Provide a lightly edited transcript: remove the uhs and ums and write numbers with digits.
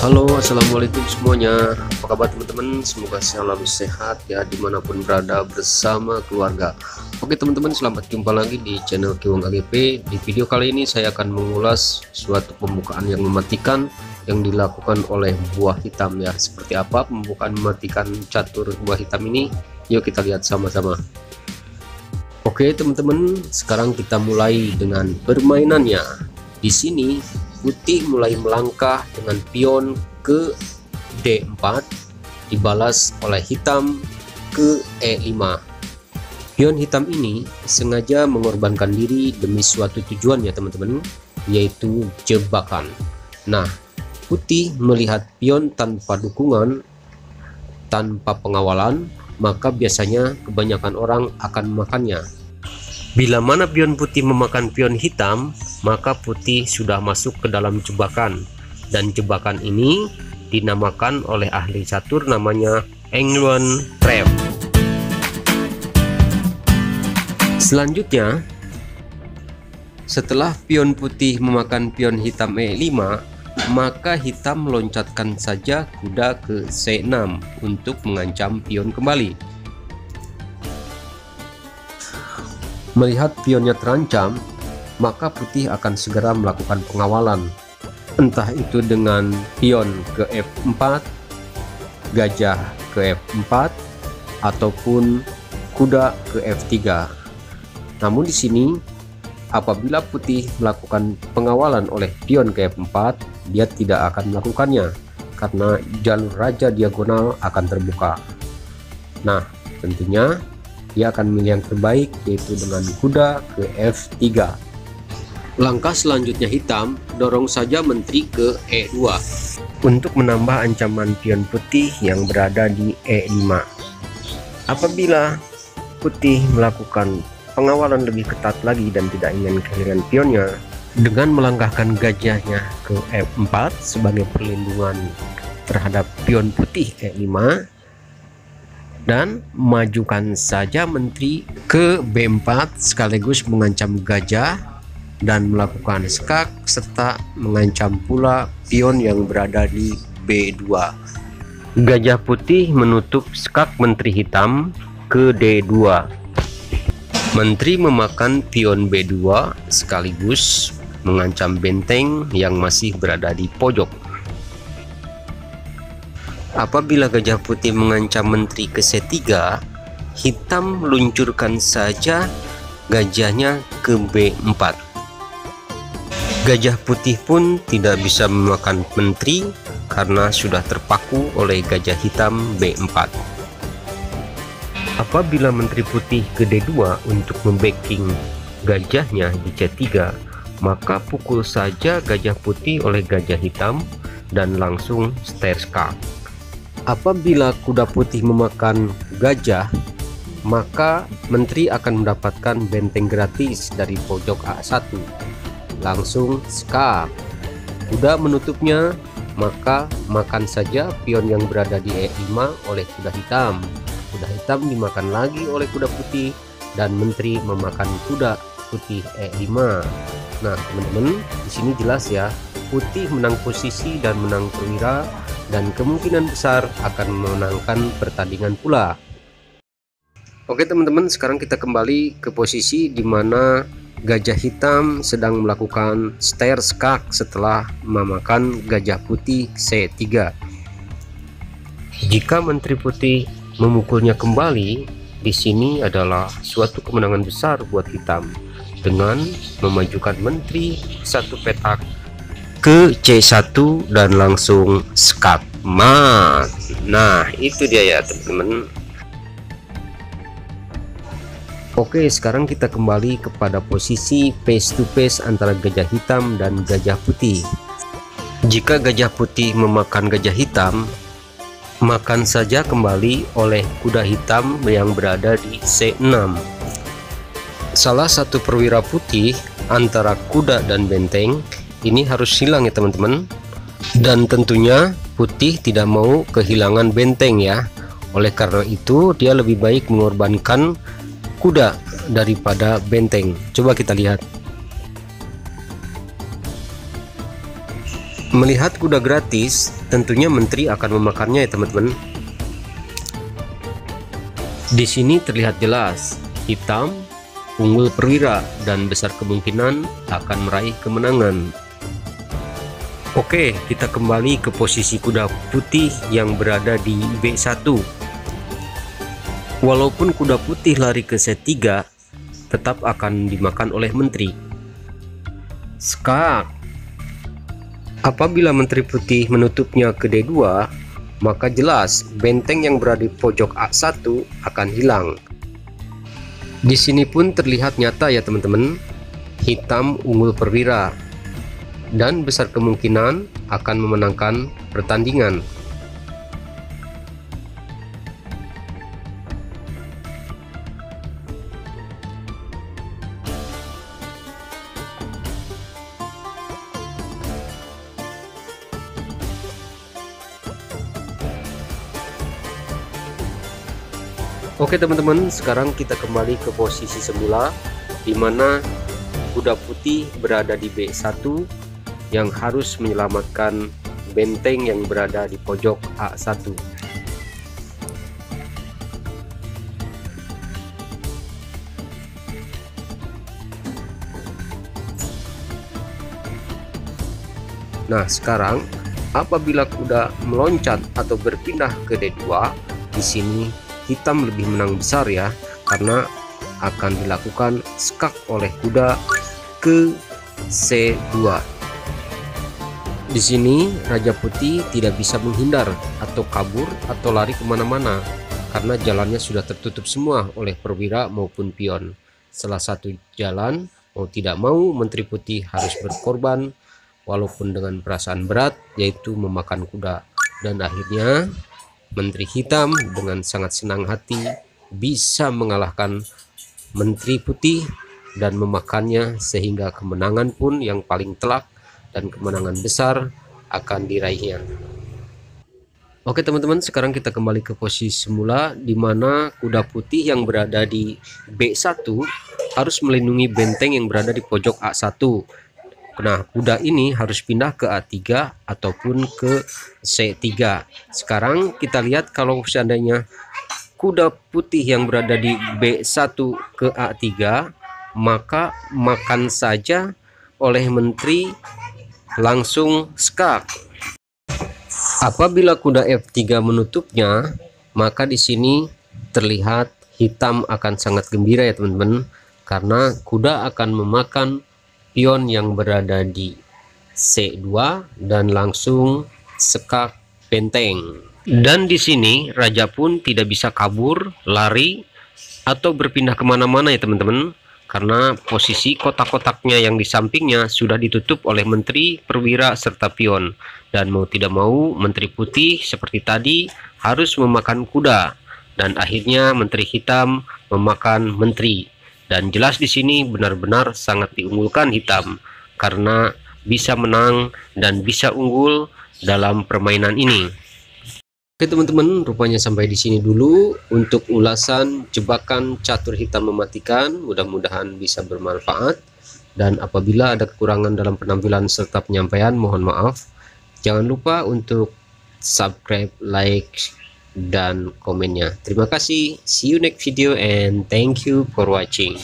Halo, assalamualaikum semuanya. Apa kabar teman-teman? Semoga selalu sehat ya dimanapun berada bersama keluarga. Oke teman-teman, selamat jumpa lagi di channel Kiwong AGP. Di video kali ini saya akan mengulas suatu pembukaan yang mematikan yang dilakukan oleh buah hitam ya. Seperti apa pembukaan mematikan catur buah hitam ini? Yuk kita lihat sama-sama. Oke teman-teman, sekarang kita mulai dengan permainannya. Di sini putih mulai melangkah dengan pion ke D4 dibalas oleh hitam ke E5. Pion hitam ini sengaja mengorbankan diri demi suatu tujuan ya teman-teman, yaitu jebakan. Nah, putih melihat pion tanpa dukungan, tanpa pengawalan, maka biasanya kebanyakan orang akan memakannya. Bila mana pion putih memakan pion hitam, maka putih sudah masuk ke dalam jebakan, dan jebakan ini dinamakan oleh ahli catur namanya Engluan Trap. Selanjutnya, setelah pion putih memakan pion hitam E5, maka hitam loncatkan saja kuda ke C6 untuk mengancam pion kembali. Melihat pionnya terancam, maka putih akan segera melakukan pengawalan, entah itu dengan pion ke F4, gajah ke F4, ataupun kuda ke F3. Namun di sini, apabila putih melakukan pengawalan oleh pion ke F4, dia tidak akan melakukannya karena jalur raja diagonal akan terbuka. Nah, tentunya dia akan memilih yang terbaik, yaitu dengan kuda ke F3. Langkah selanjutnya hitam dorong saja menteri ke E2 untuk menambah ancaman pion putih yang berada di E5. Apabila putih melakukan pengawalan lebih ketat lagi dan tidak ingin kehilangan pionnya, dengan melangkahkan gajahnya ke F4 sebagai perlindungan terhadap pion putih E5, dan majukan saja menteri ke B4 sekaligus mengancam gajah dan melakukan skak serta mengancam pula pion yang berada di B2. Gajah putih menutup skak menteri hitam ke D2. Menteri memakan pion B2 sekaligus mengancam benteng yang masih berada di pojok. Apabila gajah putih mengancam menteri ke C3, hitam meluncurkan saja gajahnya ke B4. Gajah putih pun tidak bisa memakan menteri karena sudah terpaku oleh gajah hitam B4. Apabila menteri putih ke D2 untuk membacking gajahnya di C3, maka pukul saja gajah putih oleh gajah hitam dan langsung stare skak. Apabila kuda putih memakan gajah, maka menteri akan mendapatkan benteng gratis dari pojok A1. Langsung skak. Kuda menutupnya, maka makan saja pion yang berada di E5 oleh kuda hitam. Kuda hitam dimakan lagi oleh kuda putih dan menteri memakan kuda putih E5. Nah, teman-teman, di sini jelas ya, putih menang posisi dan menang perwira, dan kemungkinan besar akan memenangkan pertandingan pula. Oke teman-teman, sekarang kita kembali ke posisi di mana gajah hitam sedang melakukan stare skak setelah memakan gajah putih C3. Jika menteri putih memukulnya kembali, di sini adalah suatu kemenangan besar buat hitam dengan memajukan menteri satu petak ke C1 dan langsung skak mat. Nah, itu dia ya teman-teman. Oke, sekarang kita kembali kepada posisi face to face antara gajah hitam dan gajah putih. Jika gajah putih memakan gajah hitam, makan saja kembali oleh kuda hitam yang berada di C6. Salah satu perwira putih antara kuda dan benteng ini harus hilang ya teman-teman, dan tentunya putih tidak mau kehilangan benteng ya. Oleh karena itu dia lebih baik mengorbankan kuda daripada benteng. Coba kita lihat. Melihat kuda gratis, tentunya menteri akan memakannya ya teman-teman. Di sini terlihat jelas, hitam unggul perwira dan besar kemungkinan akan meraih kemenangan. Oke, kita kembali ke posisi kuda putih yang berada di B1. Walaupun kuda putih lari ke C3, tetap akan dimakan oleh menteri. Skak. Apabila menteri putih menutupnya ke D2, maka jelas benteng yang berada di pojok A1 akan hilang. Di sini pun terlihat nyata ya teman-teman, hitam unggul perwira dan besar kemungkinan akan memenangkan pertandingan. Oke teman-teman, sekarang kita kembali ke posisi semula, di mana kuda putih berada di B1 yang harus menyelamatkan benteng yang berada di pojok A1. Nah, sekarang apabila kuda meloncat atau berpindah ke D2, di sini hitam lebih menang besar ya, karena akan dilakukan skak oleh kuda ke C2. Di sini Raja Putih tidak bisa menghindar atau kabur atau lari kemana-mana karena jalannya sudah tertutup semua oleh perwira maupun pion. Salah satu jalan mau tidak mau Menteri Putih harus berkorban walaupun dengan perasaan berat, yaitu memakan kuda. Dan akhirnya Menteri Hitam dengan sangat senang hati bisa mengalahkan Menteri Putih dan memakannya, sehingga kemenangan pun yang paling telak dan kemenangan besar akan diraihnya. Oke teman-teman, sekarang kita kembali ke posisi semula, di mana kuda putih yang berada di B1 harus melindungi benteng yang berada di pojok A1. Nah, kuda ini harus pindah ke A3 ataupun ke C3. Sekarang kita lihat, kalau seandainya kuda putih yang berada di B1 ke A3, maka makan saja oleh menteri, langsung skak. Apabila kuda F3 menutupnya, maka di sini terlihat hitam akan sangat gembira ya teman-teman, karena kuda akan memakan pion yang berada di C2 dan langsung skak benteng. Dan di sini raja pun tidak bisa kabur, lari, atau berpindah kemana-mana ya teman-teman, karena posisi kotak-kotaknya yang di sampingnya sudah ditutup oleh menteri, perwira, serta pion. Dan mau tidak mau Menteri Putih seperti tadi harus memakan kuda, dan akhirnya Menteri Hitam memakan menteri. Dan jelas di sini benar-benar sangat diunggulkan hitam karena bisa menang dan bisa unggul dalam permainan ini. Oke teman-teman, rupanya sampai di sini dulu untuk ulasan jebakan catur hitam mematikan. Mudah-mudahan bisa bermanfaat, dan apabila ada kekurangan dalam penampilan serta penyampaian, mohon maaf. Jangan lupa untuk subscribe, like, dan komennya. Terima kasih. See you next video and thank you for watching.